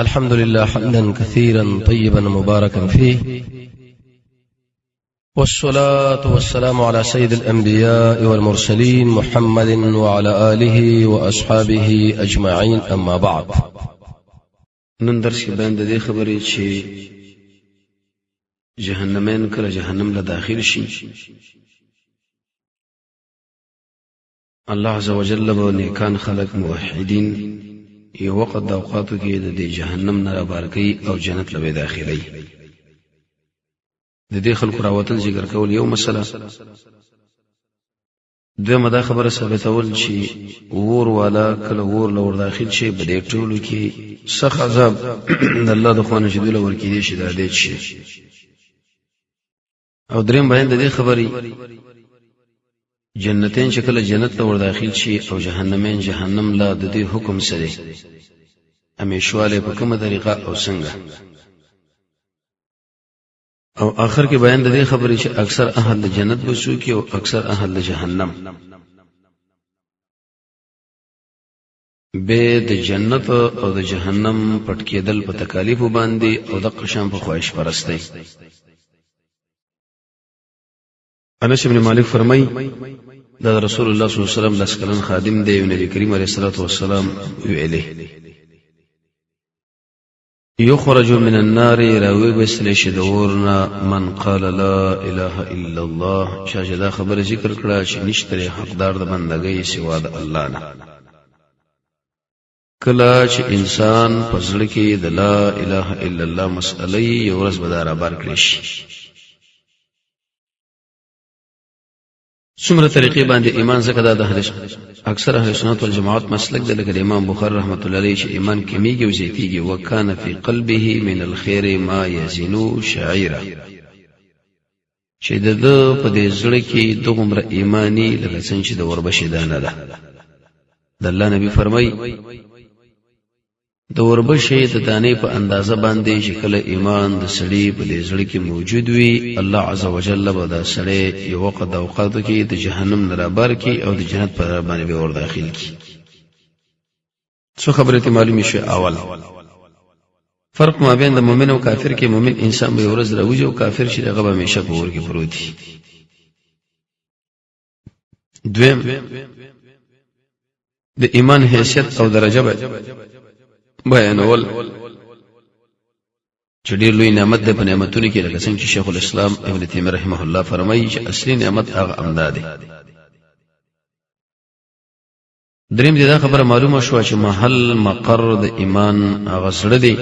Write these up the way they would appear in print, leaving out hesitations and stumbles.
الحمد لله حمدا كثيرا طيبا مباركا فيه، والصلاة والسلام على سيد الأنبياء والمرسلين محمد وعلى آله وأصحابه أجمعين. أما بعد، نن درس کې باندې دې خبرې چې جهنمین کله جهنم له داخل شي، الله عز وجل به نیکان خلق موحدین یو وخت د اوقاتو کې د جهنم نه رابارکي او جنت له داخلي. د دې خلکو راوتل ذکر کول یو مسله، دغه دا خبره ثابتول چې ور والا کله ور لور داخل شي په دې ټولو کې سخت عذاب د الله د خوانه چې دوی ور کې دي شي دا دې شي. او دریم بیان د دې خبرې جنتین چې کله جنت ته ور داخل شي او جهنمین جهنم لا د دې حکم سره همیشواله په کومه طریقه او څنګه. او آخر کې بیان د دې خبرې چې اکثر اهل د جنت بسو کې او اکثر اهل د جهنم به د جنت او د جهنم پټ کېدل په تکالیف باندې او د قشام په خواهش پرستی. انس بن مالک فرمای دا رسول الله صلی الله علیه وسلم لسکلن خادم دی، نبی کریم علیه الصلاه والسلام ویله یخرج من النار راوی بسل شدورنا من قال لا اله الا الله، شاجدا خبر ذکر کړه چې نشته حقدار د بندګۍ سوا د الله نه. کله چې انسان په ځل کې د لا اله الا الله مسئله یو ورځ بدار بار کړی شي، څومره طریقې باندې ایمان زکه د اکثر اهل سنت والجماعت مسلک د لکه امام بخاری رحمت الله علیه چې ایمان کمیږي او زیاتیږي. وکانه فی قلبه من الخير ما یزنو شعیرا، چې د په دې زړه کې دومره ایمانی لکه څنګه چې د وربشې دانه ده. د الله نبی فرمای د وربشې د دانې په اندازه باندې چې کله ایمان د سړي په دې زړه کې موجود وي، الله عز وجل به دا سړی یو وخت د اوقاتو کې د جهنم نه رابار کی او د جنت په باندې به ور داخل کی. څو خبره ته معلومه شي. اول فرق ما بین د مؤمن او کافر کې، مؤمن انسان به ورځ راوځي او کافر چې هغه به همیشه په ور کې پروت دی. دویم د ایمان حیثیت او درجه بیانول چې ډېر لوی نعمت ده په نعمتونو کې، لکه څنګه چې شیخ الاسلام ابن تیمیه رحمه الله فرمایي چې اصلي نعمت هغه امداد ده. دریم دا خبره معلومه شو چې محل مقر د ایمان هغه سره دی.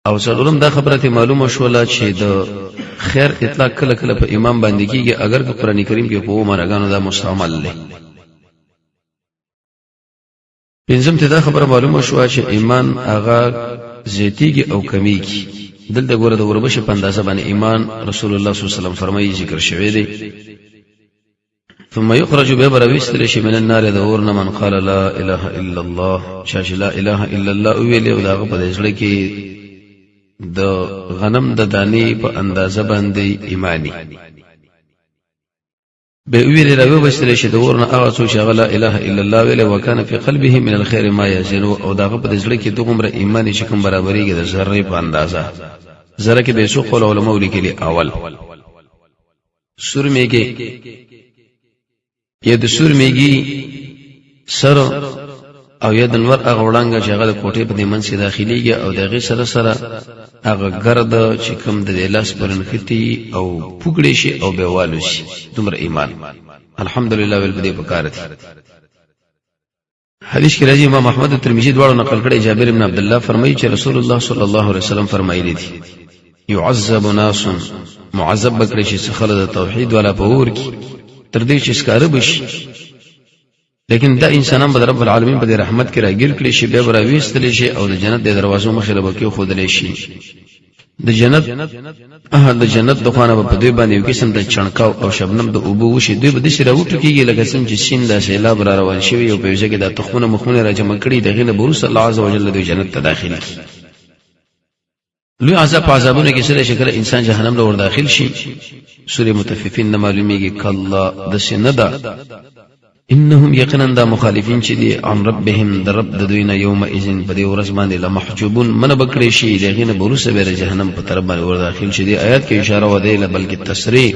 او څلورم دا خبره ته معلومه شو چې د خیر اطلاق کله کله په ایمان باندې کیږي، اگر که قران کریم کې په مرګانو دا مستعمل دی. پنځم ته دا خبره معلومه شو چې ایمان هغه زیاتیږي او کمیږي. دلته ګوره د وربشې په اندازه باندې ایمان رسول الله صلی الله علیه وسلم فرمایي ذکر شوی دی. ثم يخرج ببرويستل شي من النار دورنا من قال لا اله الا الله، شاش لا اله الا الله ویل او داغه په ځړ کې د غنم د دانی په اندازه باندې ایمانی به ویل راوي بسل شي دورنا هغه څو چې لا اله الا الله ویل وکانه فی قلبه من الخير ما یزن، او داغه په ځړ کې دومره ایمانی چې کوم برابرېږي د ذره په اندازه. ذره کې به سو قول علماء لیکلي اول سور میږي یا د سور میږي سر او یا د نور هغه وړانګه چې هغه د کوټې په دیمن سي داخليږي او دغه سره سره هغه ګرد چې کوم د لاس پرنختی او پوکړې شي او به والو شي. دومره ایمان الحمدلله ول بده بکارت. حدیث کې راځي امام احمد ترمذی دواړو نقل کړي، جابر بن عبد الله فرمایي چې رسول الله صلی الله علیه وسلم فرمایلی دي يعذب ناس، معذب بکړي چې خلد توحید ولا پور کی تر دې چې ښکار بشي، لیکن دا انسانان به رب العالمین په رحمت کې راګیر کړي شي، به راويستل شي او د جنت د دروازو مخې له کې خودلې شي. د جنت د جنت د خوانه په دوی باندې یو قسم د چڼکاو او شبنم د اوبو وشي، دوی به د شي راوټو کېږي لکه څنګه چې سیند د سیلاب را روان شي او په ځکه د تخمونه مخونه را جمع کړي دغه نه بروس الله عز وجل د جنت ته داخلي. لوی عذابونه کې سره شکل انسان جهنم له ور داخل شي. سوره متففین نه معلومیږي کله د سیندا انهم یقینا دا مخالفین چې دي عن ربهم در رب د دوی نه یوم اذن په دې ورځ باندې لمحجوبون من بکړي شي دغه نه بروسه به جهنم په طرف باندې ور داخل شي. دي آیات کې اشاره و دی بلکې تصریح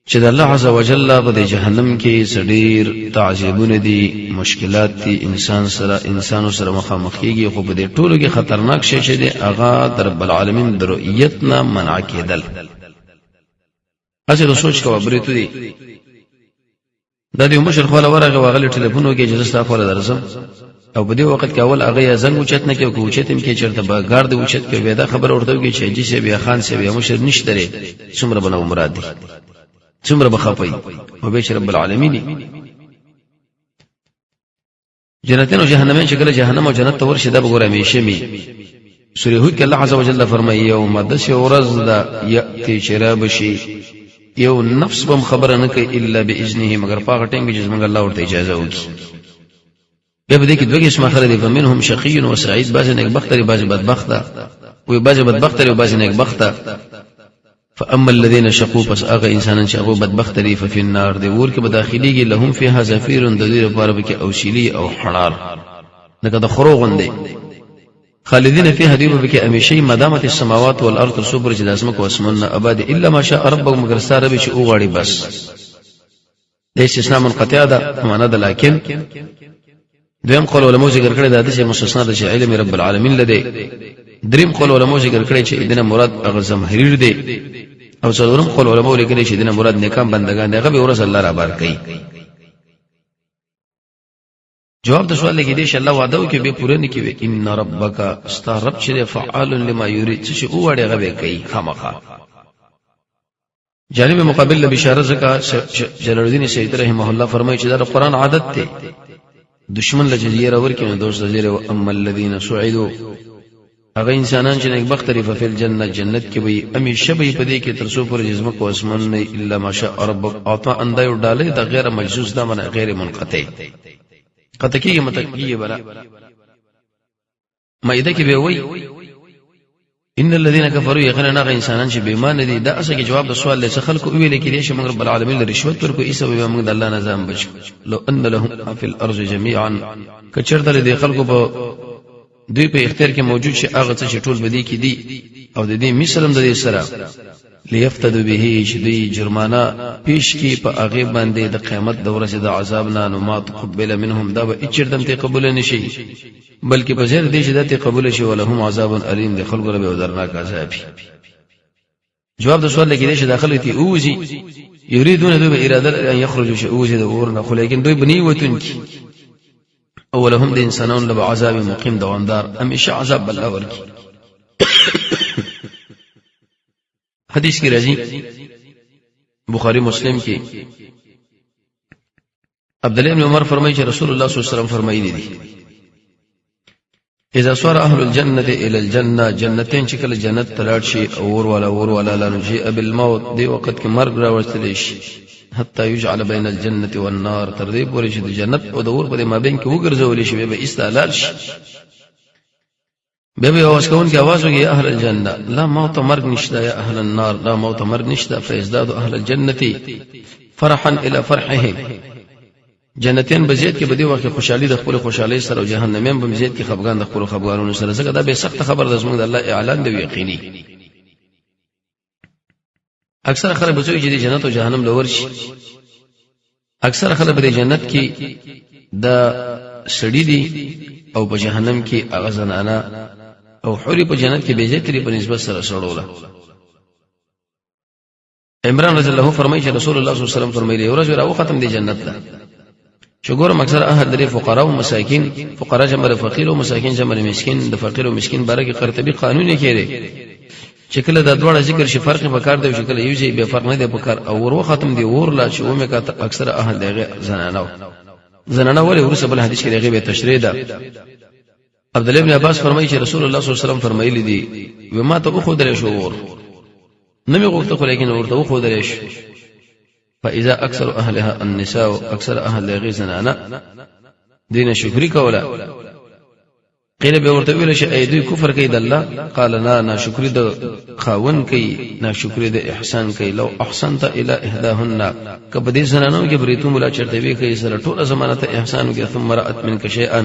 چې د الله عز وجل په جهنم کې سډیر تعذيبونه دي مشکلات دي انسان سره مخامخ کیږي خو په دې ټولو کې خطرناک شي چې دی هغه در رب العالمین د رؤیت نه منع کېدل. اصل سوچ کوه برېتو دي دا دی مشر خو له ورغه واغلی ټلیفون وکي چې زستا خو له درځم او په دې وخت کې اول هغه زنګ اوچت نه کې کوچتم کې چرته با ګارد اوچت کې ودا خبر ورته کې چې جی سي بیا خان سي بیا مشر نشته لري څومره بنو مراد دي څومره بخافي او به رب العالمین جنتین او جهنمین شکل جهنم او جنت تور شي دا وګوره همیشه می سوره هود کې الله عز وجل فرمایي یوم دش ورز دا یاتي شراب شي یو نفس بم خبره نه کوي الا باذنه مگر پاغه ټینګ چې موږ الله ورته اجازه وکړي. به دې کې دوه قسمه خلک دي فمنهم شقي وسعيد بعض نیک بخت لري بعض بدبخت وي بعض بدبخت لري بعض نیک بخت. فاما الذين شقوا پس هغه انسانان چې هغه بدبخت دي ففي النار دي ور کې بداخليږي لهم فيها زفير د دې لپاره کې اوسيلي او حرار لکه د خروغون دي خالدین فيها دیو بک امیشی مدامت السماوات والارض صبر چې لازمه کو اسمن اباد الا ما شاء ربک مگر سره به چې او غاړي بس د استثناء منقطع ده معنا ده لكن دویم قول علماء ذکر کړی دا د مستثنا د علم رب العالمین لدی. دریم قول علماء ذکر کړی چې دنه مراد هغه زمهریر دی او څلورم قول علماء لیکلي چې دنه مراد نیکان بندگان دغه به ورس الله را بار کوي. جواب د سوال کې دی چې الله وعده وکي به پوره نه کوي ان ربک استرب چې فعال لما يريد چې او وړي غوي کوي خامخا. جانب مقابل له بشاره زکا جلال الدین سید رحمه الله فرمایي چې دا قرآن عادت ته دشمن له جزیره ورکه نو دوست جزیره او اما الذين سعدوا هغه انسانان چې نیک بخت لري په الجنه جنت کې وي امي شبي په دې کې ترسو پر جسمه کو اسمن نه الا ماشاء ربک اعطى اندایو ډاله د غیر مجوز دا من غیر منقطع قطکی متکی بلا مائده کې به وای ان الذين كفروا يقينا انسانان چې بېمان دي دا اسه کې جواب د سوال له خلکو ویل کې دي چې موږ رب العالمین له رشوت ورکو ایسه به موږ د الله نظام بچ لو ان لهم في الارض جميعا کچرته دي خلکو په دوی په اختیار کې موجود شي هغه څه چې ټول بدی کې دي او د دې مثلم د دې سره ليفتدوا به چې دوی جرمانه پیش کی په هغه باندې د قیامت د ورځې د عذاب نه نو ما تقبل منهم دا به اچردم ته قبول نشي بلکې په ځیر دې چې دته قبول شي ولهم عذاب الیم د خلق رب ودرناک عذاب. جواب د سوال کې دې چې داخله تی اوزي یریدون دوی اراده ان یخرجوا شؤوزي د ورنه خو لیکن دوی بنی وتون کی اولهم د انسانون له عذاب مقیم دوامدار همیشه عذاب الله ورکی. حدیث کی راځي بخاری مسلم کې عبد الله بن عمر فرمایي چې رسول الله صلی الله علیه وسلم فرمایلی دي اذا صار اهل الجنه الى الجنه جنتين چې کله جنت تلاړ شي اور ولا لا نجيء بالموت دی وخت کې مرګ راوستل شي حتى يجعل بين الجنه والنار تر دې پورې چې د جنت او د اور په مابین کې وګرځول شي به استعلال شي به اواز کون کی आवाज وکي اهل الجنه لا موت مرګ نشته یا اهل النار لا موت مرګ نشته فیزداد اهل الجنه فرحا الى فرحهم جنتین بزید کې بدی وخت خوشحالي د خپل خوشحالي سره او جهنمین به بزید کې خفقان د خپل خفقانونو سره زګه دا به سخت خبر د زموږ د الله اعلان دی یقیني. اکثر خلک بچو چې د جنت او جهنم لور شي اکثر خلک د جنت کې د سړی دي او په جهنم کې هغه زنانه او حوري په جنت کې بیزتري په نسبت سره سړوله. عمران رضی الله فرمایي چې رسول الله صلی الله علیه وسلم فرمایلی ورځ راو ختم دی جنت ته شګورم اکثر اهل درې فقراء او مساکین فقراء جمع فقیر او مساکین جمع مسکین د فقیر او مسکین باره کې قرطبي قانون کړي چې کله د دوړه ذکر شي فرق په کار دی چې کله یو ځای به فرق نه دی په کار او ورو ختم دی ور لا چې اومه کا اکثر اهل دغه زنانه ولې ورسره بل حدیث کې دغه به تشریح ده. عبد الله بن عباس فرمایي چې رسول الله صلی الله علیه وسلم فرمایلی دي و ما ته خو درې شو ور نمی غوښته خو لیکن ورته خو درې شو فاذا اكثر اهلها النساء اكثر اهل غيزنا انا دین شکر کوله قیل به ورته ویل شي اې دوی کفر کوي د الله قال لا ناشکری د خاون کوي ناشکری د احسان کوي لو احسنت الى احداهن کبه دې زنانو کې بریتو مولا چرته وی کوي سره ټول زمانه ته احسان کوي ثم رات منك شيئا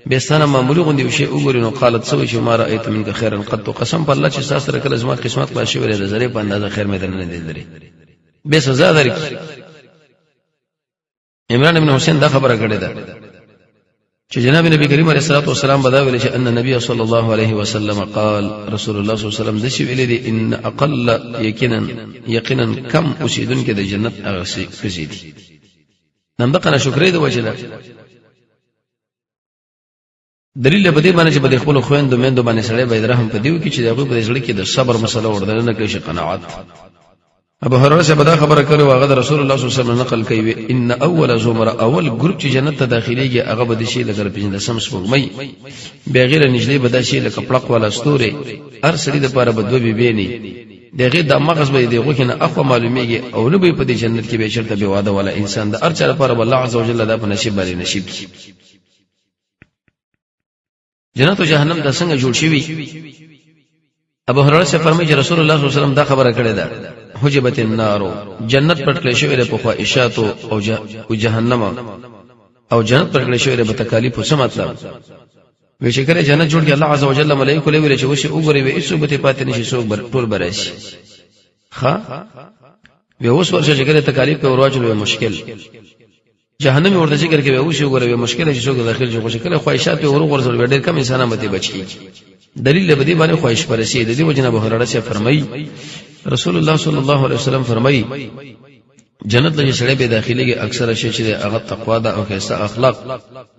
بستانه معمولی غوندي شی وګوري نو قالت سوي چې ما رايت منك خيرا قد قسم بالله چې تاسو سره کله زما قسمت په شی ولې زری په اندازه خیر مې درنه دي لري به سزا درکې عمران ابن حسین دا خبره کړې ده چې جناب نبی کریم علیه الصلاه والسلام بداویل چې ان نبی صلی الله علیه وسلم قال رسول الله صلی الله علیه وسلم د شی ویل دي ان اقل یقینا کم اوسیدون کې د جنت هغه سي دي نن دغه شکرې د وجه دلیل به دې باندې چې په خپل خويندو مېندو باندې سړی به رحم پدیو کې چې دغه په ځړ کې د صبر مسله وردل نه کوي قناعت ابو هريره سے بدا خبره کړو هغه رسول الله صلی الله علیه وسلم نقل کوي ان اول زمره اول ګروپ چې جنت ته داخليږي هغه به د شي لګر پینځه سم سپوږمۍ بغیر نجلې به د شي لکه پړق ولا ستوري هر سړي د پاره بدو به بیني دغه د مغز به دغه کنه اخو معلومیږي او نه به په دې جنت کې به شرط به واده ولا انسان د هر چا لپاره الله عزوجل دا په نصیب باندې نصیب کی جنت او جهنم د څنګه جوړ شوی ابو هريره سے فرمایي چې رسول الله صلی الله علیه وسلم دا خبره کړې ده حجبت النار جنت پر کله شوی له خواهشات او جهنم او جنت پر کله شوی له تکالیف څه مطلب وی چې کله جنت جوړ کې الله عزوجل ملائکه له ویل چې وشي وګوري وي هیڅ به پاتې نشي څوک ټول براشي ها به اوس ورشه چې کله تکالیف په ورواچلو مشکل جهنم ورته ذکر کوي او شی وګوري مشکل چې څوک داخل شي خوشی کله خواهشات او ورغورځول ډېر کم انسانان مته بچي دلیل به دې باندې خواهش پرسي د دې وجنه ابو هريره سے فرمایي رسول الله صلی الله علیه وسلم فرمایي جنت لږ سړی به داخليږي اکثر شي چې هغه تقوا ده او کیسه اخلاق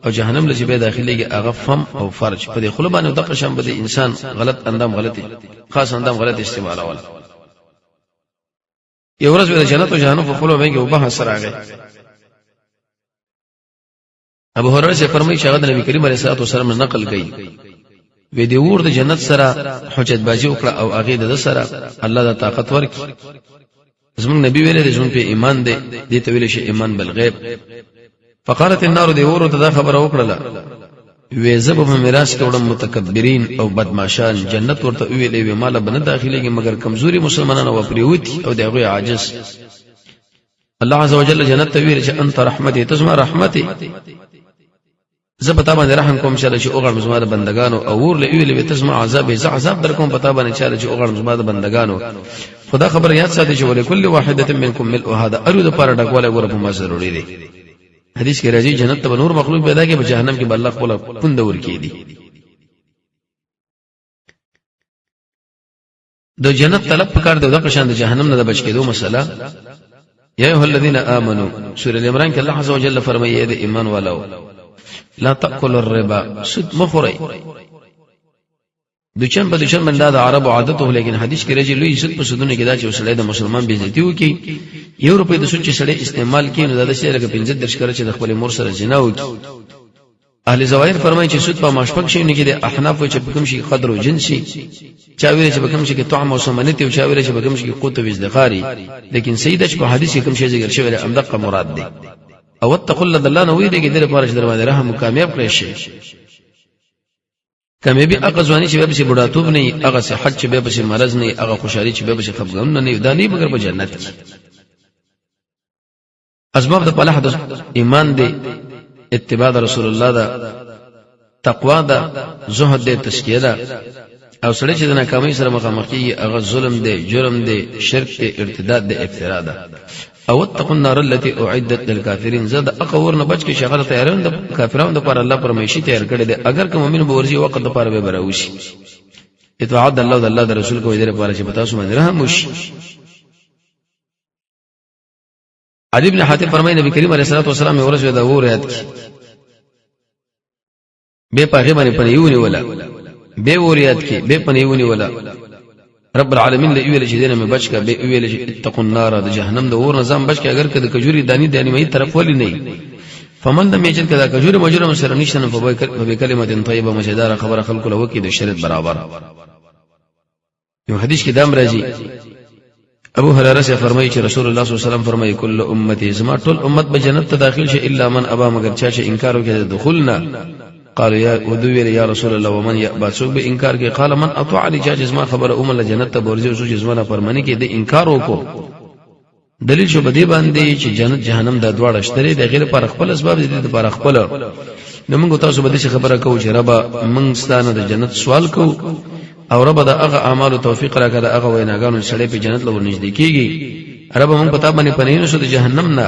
او جهنم لږ به داخليږي هغه فم او فرج په دې خلو باندې د قشم به انسان غلط اندام غلطي خاص اندام غلط استعمال اول یو ورځ به جنت او جهنم په خلو باندې او بحث راغی ابو هريره سے فرمایي چې هغه نبی کریم علیه الصلاه والسلام نقل کړي وې دی ور د جنت سره حجت بازی وکړه او هغه د سره الله د طاقت ورکړي زمون نبی ویله د ژوند په ایمان دی د تویل شي ایمان بالغیب فقالت النار دی ور ته دا خبره وکړه وې زب په میراث کې وړم متکبرین او بدمعشان جنت ورته ویلې وې مال بنه داخليږي مگر کمزوري مسلمانانو و پریوتی او دغه عاجز الله عزوجل جنت ته ویل چې انت رحمتي تسمع رحمتي زبتا باندې رحم کوم چې اوغړ مزما د بندگانو او ور له ویلې تسمع عذاب ز عذاب در کوم پتا باندې چې اوغړ مزما د بندگانو خدا خبر یاد ساتي چې ولکل واحده منکم ملء هذا ارو د پاره ډکواله ګور په ما ضروري دی حدیث کې راځي جنت ته نور مخلوق پیدا کې په جهنم کې بل خپل پوند ور کې دي د جنت طلب پکار دی د قشان د جهنم نه د بچ کېدو مسله یا ایه الذین آمنو سورۃ ال عمران کې الله عز وجل فرمایي د ایمان والو لا تاكل الربا سود مخوري دچن په دچن مندا د عربو عادت هو لیکن حدیث کې راځي لوی سود په سودونه کې دا چې وسله د مسلمان بیزتی وکي یو روپې د سود چې سړی استعمال کین نو دا چې لکه 15 درش کړي چې د خپل مور سره جنا وکي اهل ظواهر فرمایي چې سود په ماشپک شي نه کې د احناف چې په کوم شي قدر او جنسي چا ویل چې په کوم شي کې طعم او سمنت او چا ویل چې په کوم شي کې قوت او ازدخاري لیکن سیدج په حدیث کې کوم شي ذکر شوی هم دغه مراد دی او اتقوا الله الله نو وی دی کې د پاره چې دروازه رحم کامیاب کړی شي کامیابی هغه ځواني چې به سي بډاتوب نه هغه صحت چې به سي مرز نه هغه خوشحالي چې به سي خفګان نه دا نه مگر په جنت کې اسباب د فلاح د ایمان دی اتباع رسول الله دا تقوا دا زهد دی تزکیه دا او سړی چې د ناکامۍ سره مخامخ کیږي هغه ظلم دی جرم دی شرک دی ارتداد دی افترا ده او اتقوا النار التي اعدت للكافرين زاد اقور نه بچ کې شغله تیارون د کافرانو د پر الله پرمیشي تیار کړی دی اگر کوم مؤمن به ورزي وخت د پر به براوشي اطاعت الله او الله د رسول کو دې لپاره چې پتا سو باندې رحم وشي علي بن حاتم فرمایي نبی کریم علیه الصلاه والسلام ورسوي دا وریات به پاغه باندې پنیونی ولا به وریات کې به پنیونی ولا رب العالمین له ویل چې دینه مې بچ کا به ویل چې اتقوا النار د جهنم د اور نظام بچ کا اگر کده کجوري دانی مې طرف ولې نه فمن لم يجد كذا کجوري مجرم سره نشنه په کلمه طیبه مشدار خبره خلق له وکي د شرط برابر یو حدیث کې دام راځي ابو هريره سے فرمایي چې رسول الله صلی الله علیه وسلم فرمایي کل امتی زما ټول امت به جنت ته داخل شي الا من ابا مگر چا چې انکار وکړي د دخولنا قالوا يا ودوير يا رسول الله ومن يأبى سوق به انکار کې قال من اطاعني جزما خبر اومل جنت ته ورځي او جزمانه فرمانی کې د انکار وکړو دلیل شو بده باندې چې جنت جهنم د دواړه شته د غیر پر خپل اسباب دي پر خپل نو موږ تاسو به دې خبره کوو چې رب موږ ستانه د جنت سوال کوو او رب د هغه اعمال توفیق راکړه د هغه ویناګانو سره په جنت لور نږدې کیږي رب موږ پتا باندې پنهینو شو د جهنم نه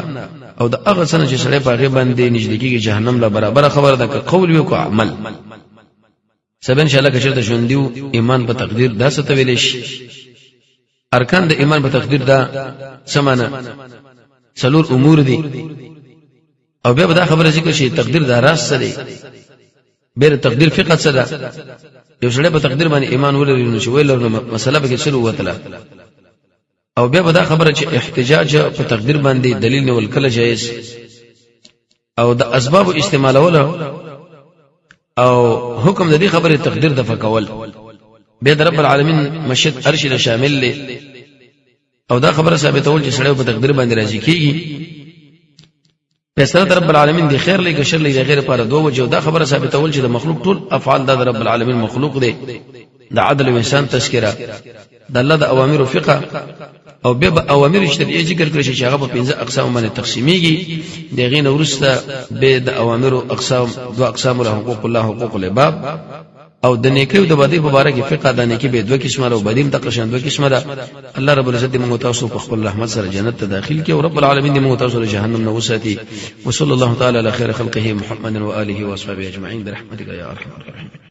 او د هغه څنګه چې سره په هغه باندې نږدې کیږي جهنم له برابر خبره ده ک قول یو کو عمل سبا ان شاء الله کچرته ژوندیو ایمان په تقدیر دا څه ویل شي ارکان د ایمان په تقدیر دا سمانه څلور امور دي او بیا دا خبره ذکر شي تقدیر دا راز څه دی بیر تقدیر فقہ څه ده یو سره په تقدیر باندې ایمان ولري نو چې ویل نو مسله به کې شروع وته او بیا دا خبره چې احتجاج په تقدیر باندې دلیل نه ولکل جایز او د اسباب استعمالول او حکم د دې خبره تقدیر د فکول به د رب العالمین مشیت ارشد شامل له او دا خبره ثابتول چې سړی په تقدیر باندې راځي کیږي فیصله رب العالمین دی خیر لګ شر لګ غیر پر دوه وجه دا خبره ثابتول چې د مخلوق ټول افعال د رب العالمین مخلوق دی د عدل او انسان تذکرہ د الله د اوامر او فقہ او به اوامر شرعیه ذکر کړی چې هغه په 15 اقسام باندې تقسیمیږي دغه نه ورسته به د اوامر او اقسام دوه اقسام له حقوق الله حقوق العباد او د نیکی او د بدی په اړه کې فقہ د نیکی به دوه قسمه او بدیم تقشن دوه قسمه ده الله رب العزت موږ تاسو په خپل رحمت سره جنت ته داخل کړي او رب العالمین موږ تاسو له جهنم نه وساتي وصلی الله تعالی علی خیر خلقه محمد و آله و اصحابہ اجمعین برحمتک یا ارحم الراحمین.